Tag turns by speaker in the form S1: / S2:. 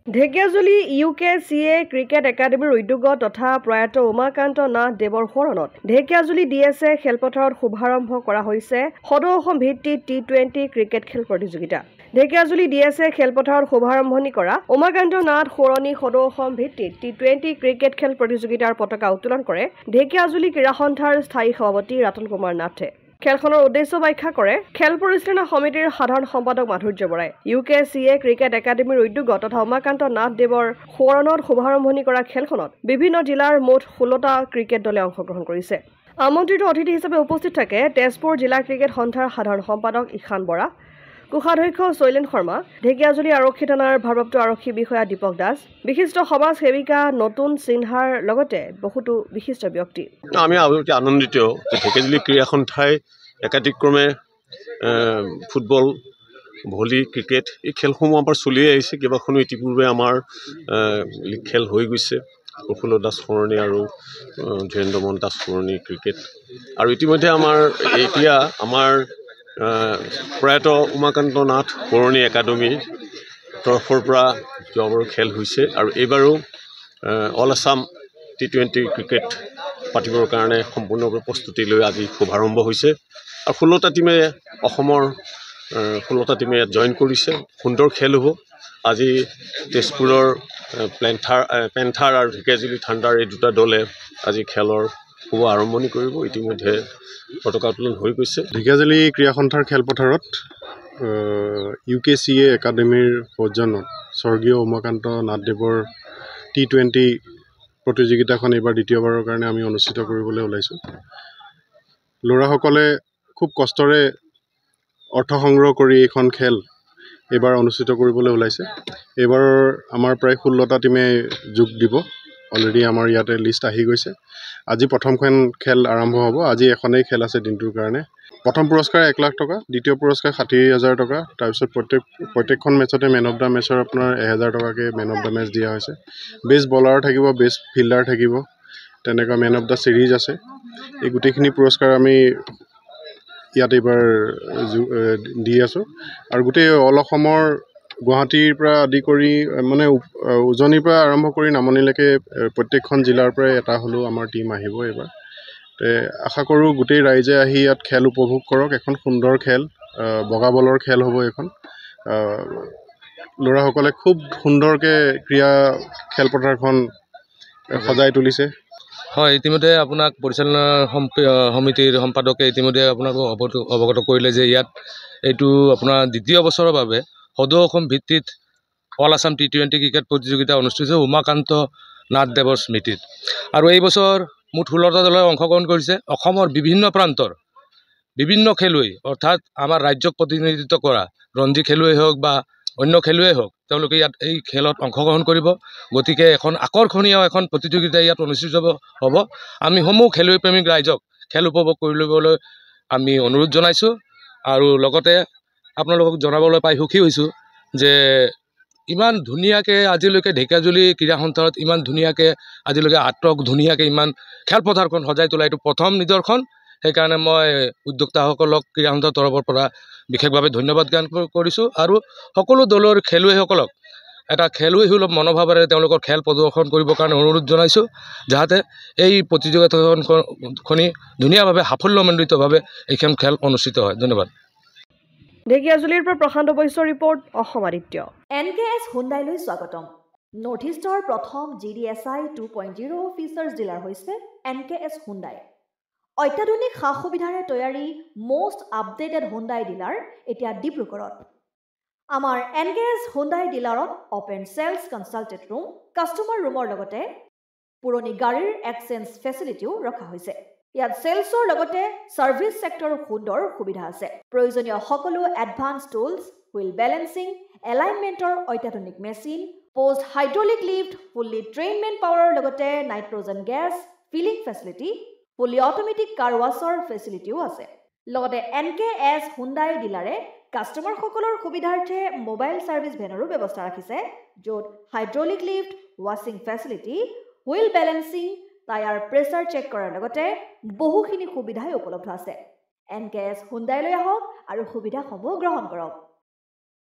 S1: Dhekiajuli UKCA cricket একাডেমীৰ উদ্যোগত তথা প্ৰয়াত উমাকান্ত নাথ দেৱৰ সোঁৱৰণত ঢেকিয়াজুলি DSA খেলপথাৰত শুভাৰম্ভ কৰা হৈছে সদৌ অসম ভিত্তিক T20 ক্ৰিকেট খেল প্ৰতিযোগিতা। ঢেকিয়াজুলি DSA খেলপথাৰত শুভাৰম্ভণি কৰা উমাকান্ত নাথ সোঁৱৰণী সদৌ অসম ভিত্তিক T20 ক্ৰিকেট খেল প্ৰতিযোগিতাৰ পতাকা উত্তোলন কৰে ঢেকিয়াজুলি ক্ৰীড়া সন্থাৰ স্থায়ী সভাপতি ৰতন কুমাৰ নাথে। খেলখনৰ উদ্দেশ্য ব্যাখ্যা কৰে খেল পৰিচালনা সমিতিৰ সাধাৰণ সম্পাদক মাধুৰ্য বৰাই। UKCA ক্ৰিকেট একাডেমীৰ উদ্যোগত তথা উমাকান্ত নাথ দেৱৰ সোঁৱৰণত শুভাৰম্ভণি কৰা খেলখনত বিভিন্ন জিলাৰ মুঠ 16টা ক্ৰিকেট দলে অংশগ্ৰহণ কৰিছে। আমন্ত্ৰিত অতিথি হিচাপে উপস্থিত থাকে তেজপুৰ জিলা ক্ৰিকেট সন্থাৰ সাধাৰণ সম্পাদক ঈশান বৰা, কোষাধ্যক্ষ শৈলেন শৰ্মা, ঢেকিয়াজুলি আৰক্ষী থানাৰ ভাৰপ্ৰাপ্ত আৰক্ষী বিষয়া দীপক দাস, বিশিষ্ট সমাজ সেৱিকা নতুন সিনহাৰ লগতে বহুতো বিশিষ্ট ব্যক্তি।
S2: আমি আনন্দিত যে ঢেকিয়াজুলি ক্ৰীড়া সন্থাই একাধিক্ৰমে ফুটবল, ভলী, ক্ৰিকেট এই খেলসমূহ আমাৰ চলি আহিছে। কেইবাখনো ইতিপূৰ্বে আমাৰ খেল হৈ গৈছে। প্ৰফুল্ল দাস সোঁৱৰণী আৰু ধীৰেন্দ্ৰ মোহন দাস সোঁৱৰণী ক্ৰিকেট, আৰু ইতিমধ্যে এতিয়া আমাৰ প্ৰয়াত উমাকান্ত নাথ সোঁৱৰণী একাডেমীৰ তৰফৰ পৰা যোৱাবাৰো খেল হৈছে, আৰু এইবাৰো অল আছাম T20 ক্ৰিকেট পাতিবৰ কাৰণে সম্পূৰ্ণৰূপে প্ৰস্তুতি লৈ আজি শুভাৰম্ভ হৈছে। আৰু 16টা টিমে অসমৰ 16টা টিমে জইন কৰিছে। সুন্দৰ খেল হ'ব। আজি তেজপুৰৰ পেন্থাৰ আৰু ঢেকিয়াজুলি থাণ্ডাৰ এই দুটা দলে আজি খেলৰ শুভ আৰম্ভণি কৰিব। ইতিমধ্যে পতাকা উত্তোলন হৈ গৈছে।
S3: ঢেকিয়াজুলি ক্ৰীড়া সন্থাৰ খেলপথাৰত UKCA একাডেমীৰ সৌজন্যত স্বৰ্গীয় উমাকান্ত নাথদেৱৰ T20 প্ৰতিযোগিতাখন এইবাৰ দ্বিতীয়বাৰৰ কাৰণে আমি অনুষ্ঠিত কৰিবলৈ ওলাইছোঁ। ল'ৰাসকলে খুব কষ্টৰে অৰ্থ সংগ্ৰহ কৰি এইখন খেল এইবাৰ অনুষ্ঠিত কৰিবলৈ ওলাইছে। এইবাৰ আমাৰ প্ৰায় 16টা টিমে যোগ দিব। অলৰেডি আমাৰ ইয়াতে লিষ্ট আহি গৈছে। আজি প্ৰথমখন খেল আৰম্ভ হ'ব। আজি এখনেই খেল আছে দিনটোৰ কাৰণে। প্ৰথম পুৰস্কাৰ 1 লাখ টকা, দ্বিতীয় পুৰস্কাৰ 60,000 টকা, তাৰপিছত প্ৰত্যেকখন মেচতে মেন অফ দ্য মেচৰ আপোনাৰ 1000 টকাকৈ মেন অফ দ্য মেচ দিয়া হৈছে। বেষ্ট বলাৰ থাকিব, বেষ্ট ফিল্ডাৰ থাকিব, তেনেকুৱা মেন অফ দ্য ছিৰিজ আছে। এই গোটেইখিনি পুৰস্কাৰ আমি ইয়াত এইবাৰ দি আছোঁ। আৰু গোটেই অল অসমৰ গুৱাহাটীৰ পৰা আদি কৰি মানে উজনিৰ পৰা আৰম্ভ কৰি নামনিলৈকে প্ৰত্যেকখন জিলাৰ পৰাই এটা হ'লেও আমাৰ টীম আহিব এইবাৰ। আশা কৰোঁ গোটেই ৰাইজে আহি ইয়াত খেল উপভোগ কৰক। এখন সুন্দৰ খেল, বগা বলৰ খেল হ'ব এইখন। ল'ৰাসকলে খুব সুন্দৰকৈ ক্ৰীড়া খেলপথাৰখন সজাই তুলিছে।
S4: হয়, ইতিমধ্যে আপোনাক পৰিচালনা সমিতিৰ সম্পাদকে ইতিমধ্যে আপোনাক অৱগত কৰিলে যে ইয়াত এইটো আপোনাৰ দ্বিতীয় বছৰৰ বাবে সদৌ অসম ভিত্তিত অল আছাম T20 ক্ৰিকেট প্ৰতিযোগিতা অনুষ্ঠিত হৈছে উমাকান্ত নাথ দেৱৰ স্মৃতিত। আৰু এই বছৰ মুঠ 16টা দলে অংশগ্ৰহণ কৰিছে। অসমৰ বিভিন্ন প্ৰান্তৰ বিভিন্ন খেলুৱৈ, অৰ্থাৎ আমাৰ ৰাজ্যক প্ৰতিনিধিত্ব কৰা ৰঞ্জী খেলুৱৈ হওক বা অন্য খেলুৱৈ হওক, তেওঁলোকে ইয়াত এই খেলত অংশগ্ৰহণ কৰিব। গতিকে এখন আকৰ্ষণীয় এখন প্ৰতিযোগিতা ইয়াত অনুষ্ঠিত হ'ব। আমি সমূহ খেলুৱৈ প্ৰেমিক ৰাইজক খেল উপভোগ কৰি ল'বলৈ আমি অনুৰোধ জনাইছোঁ। আৰু লগতে আপোনালোকক জনাবলৈ পাই সুখী হৈছোঁ যে ইমান ধুনীয়াকৈ আজিলৈকে ঢেকিয়াজুলি ক্ৰীড়া সন্থাত ইমান ধুনীয়াকৈ আজিলৈকে ধুনীয়াকৈ ইমান খেলপথাৰখন সজাই তোলা এইটো প্ৰথম নিদৰ্শন। সেইকাৰণে মই উদ্যোক্তাসকলক ক্ৰীড়া সন্থাৰ তৰফৰ পৰা বিশেষভাৱে ধন্যবাদ জ্ঞান কৰিছোঁ। আৰু সকলো দলৰ খেলুৱৈসকলক এটা খেলুৱৈ সুলভ মনোভাৱেৰে তেওঁলোকৰ খেল প্ৰদৰ্শন কৰিবৰ কাৰণে অনুৰোধ জনাইছোঁ, যাতে এই প্ৰতিযোগিতাখনি ধুনীয়াভাৱে সাফল্যমণ্ডিতভাৱে এইখন খেল অনুষ্ঠিত হয়। ধন্যবাদ।
S1: ঢেকিয়াজুলিৰ পৰা প্ৰশান্ত বৈশ্যৰ ৰিপৰ্ট, অসম আদিত্য।
S5: NKS হুণ্ডাইলৈ স্বাগতম। নৰ্থ ইষ্টৰ প্ৰথম GDSI 2.0 ফিচাৰ্ছ ডিলাৰ হৈছে NKS হুণ্ডাই। অত্যাধুনিক সা সুবিধাৰে তৈয়াৰী মষ্ট আপডেটেড হুণ্ডাই ডিলাৰ এতিয়া ডিব্ৰুগড়ত। আমাৰ NKS হুণ্ডাই ডিলাৰত open sales consulted room, customer ৰুমৰ লগতে পুৰণি গাড়ীৰ এক্সচেঞ্জ ফেচিলিটিও ৰখা হৈছে। ইয়াত চেলছৰ লগতে ছাৰ্ভিচ ছেক্টৰৰ সুন্দৰ সুবিধা আছে। প্ৰয়োজনীয় সকলো এডভান্স টুলছ, হুইল বেলেন্সিং, এলাইনমেণ্টৰ অত্যাধুনিক machine, post hydraulic lift, fully train man পাৱাৰৰ লগতে nitrogen gas filling facility, fully automatic car washer ফেচিলিটিও আছে। লগতে NKS হুণ্ডাই ডিলাৰে কাষ্টমাৰসকলৰ সুবিধাৰ্থে মোবাইল ছাৰ্ভিচ ভেনৰো ব্যৱস্থা ৰাখিছে, য'ত হাইড্ৰলিক লিফ্ট, ৱাশ্বিং facility, wheel balancing, tyre pressure check কৰাৰ লগতে বহুখিনি সুবিধাই উপলব্ধ আছে। NKS হুণ্ডাইলৈ আহক আৰু সুবিধাসমূহ গ্ৰহণ কৰক।